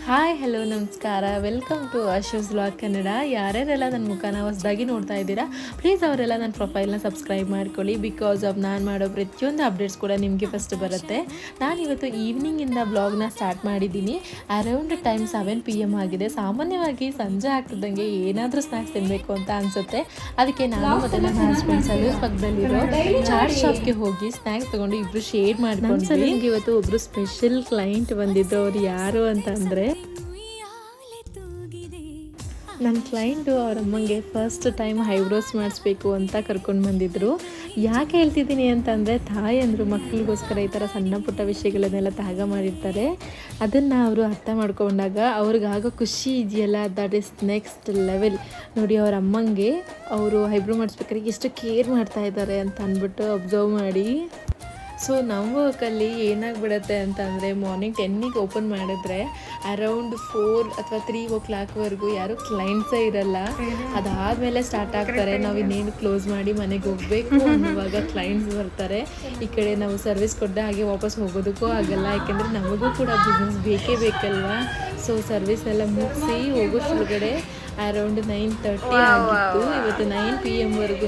Hi hello ನಮಸ್ಕಾರ, welcome to ಅಶೋಸ್ vlog Kannada. ಯಾರ್ಯಾರೆಲ್ಲ ನನ್ನ ಮುಖನ ಹೊಸದಾಗಿ ನೋಡ್ತಾ ಇದ್ದೀರಾ, ಪ್ಲೀಸ್ ಅವರೆಲ್ಲ ನನ್ನ ಪ್ರೊಫೈಲ್ನ ಸಬ್ಸ್ಕ್ರೈಬ್ ಮಾಡ್ಕೊಳ್ಳಿ. ಬಿಕಾಸ್ ಆಫ್ ನಾನು ಮಾಡೋ ಪ್ರತಿಯೊಂದು ಅಪ್ಡೇಟ್ಸ್ ಕೂಡ ನಿಮಗೆ ಫಸ್ಟ್ ಬರುತ್ತೆ. ನಾನು ಇವತ್ತು ಈವ್ನಿಂಗಿಂದ ಬ್ಲಾಗ್ನ ಸ್ಟಾರ್ಟ್ ಮಾಡಿದ್ದೀನಿ. ಅರೌಂಡ್ ಟೈಮ್ 7 PM ಆಗಿದೆ. ಸಾಮಾನ್ಯವಾಗಿ ಸಂಜೆ ಆಗ್ತಿದ್ದಂಗೆ ಏನಾದರೂ ಸ್ನ್ಯಾಕ್ಸ್ ತಿನ್ನಬೇಕು ಅಂತ ಅನಿಸುತ್ತೆ. ಅದಕ್ಕೆ ನಾನು ಮತ್ತು ನನ್ನ ಹಸ್ಬೆಂಡ್ ಸಲೂನ್ ಪಕ್ಕದಲ್ಲಿರೋ ಚಾಟ್ ಶಾಪ್ಗೆ ಹೋಗಿ ಸ್ನ್ಯಾಕ್ಸ್ ತೊಗೊಂಡು ಇಬ್ಬರು ಶೇರ್ ಮಾಡ್ಕೊಂಡು ನಿಮಗೆ ಇವತ್ತು ಒಬ್ಬರು ಸ್ಪೆಷಲ್ ಕ್ಲೈಂಟ್ ಬಂದಿದ್ದು. ಅವ್ರು ಯಾರು ಅಂತಂದರೆ, ನನ್ನ ಕ್ಲೈಂಟು ಅವ್ರ ಅಮ್ಮಂಗೆ ಫಸ್ಟ್ ಟೈಮ್ ಐಬ್ರೋಸ್ ಮಾಡಿಸ್ಬೇಕು ಅಂತ ಕರ್ಕೊಂಡು ಬಂದಿದ್ದರು. ಯಾಕೆ ಹೇಳ್ತಿದ್ದೀನಿ ಅಂತಂದರೆ, ತಾಯಂದರು ಮಕ್ಕಳಿಗೋಸ್ಕರ ಈ ಥರ ಸಣ್ಣ ಪುಟ್ಟ ವಿಷಯಗಳನ್ನೆಲ್ಲ ತ್ಯಾಗ ಮಾಡಿರ್ತಾರೆ. ಅದನ್ನು ಅವರು ಅರ್ಥ ಮಾಡ್ಕೊಂಡಾಗ ಅವ್ರಿಗಾಗೋ ಖುಷಿ ಇದೆಯಲ್ಲ, ದಟ್ ಈಸ್ ನೆಕ್ಸ್ಟ್ ಲೆವೆಲ್. ನೋಡಿ, ಅವ್ರ ಅಮ್ಮಂಗೆ ಅವರು ಐಬ್ರೋ ಮಾಡಿಸ್ಬೇಕಾದ್ರೆ ಎಷ್ಟು ಕೇರ್ ಮಾಡ್ತಾ ಇದ್ದಾರೆ ಅಂತ ಅಂದ್ಬಿಟ್ಟು ಅಬ್ಸರ್ವ್ ಮಾಡಿ. ಸೊ ನಮ್ಮ ವರ್ಕಲ್ಲಿ ಏನಾಗ್ಬಿಡುತ್ತೆ ಅಂತಂದರೆ, ಮಾರ್ನಿಂಗ್ 10ಗೆ ಓಪನ್ ಮಾಡಿದ್ರೆ ಅರೌಂಡ್ 4 ಅಥವಾ 3 o'clockವರೆಗೂ ಯಾರೂ ಕ್ಲೈಂಟ್ಸೇ ಇರಲ್ಲ. ಅದಾದಮೇಲೆ ಸ್ಟಾರ್ಟ್ ಆಗ್ತಾರೆ. ನಾವು ಇನ್ನೇನು ಕ್ಲೋಸ್ ಮಾಡಿ ಮನೆಗೆ ಹೋಗಬೇಕು ಅನ್ನುವಾಗ ಕ್ಲೈಂಟ್ಸ್ ಬರ್ತಾರೆ. ಈ ಕಡೆ ನಾವು ಸರ್ವಿಸ್ ಕೊಟ್ಟರೆ ಹಾಗೆ ವಾಪಸ್ ಹೋಗೋದಕ್ಕೂ ಆಗಲ್ಲ, ಯಾಕೆಂದರೆ ನಮಗೂ ಕೂಡ ಬಿಸ್ನೆಸ್ ಬೇಕೇ ಬೇಕಲ್ವಾ. ಸೊ ಸರ್ವಿಸ್ ಎಲ್ಲ ಮುಗಿಸಿ ಹೋಗೋಷ್ಟ್ರೊಳಗಡೆ ಅರೌಂಡ್ 9:30 ಆಗಿತ್ತು. ಇವತ್ತು 9 PM ವರೆಗೂ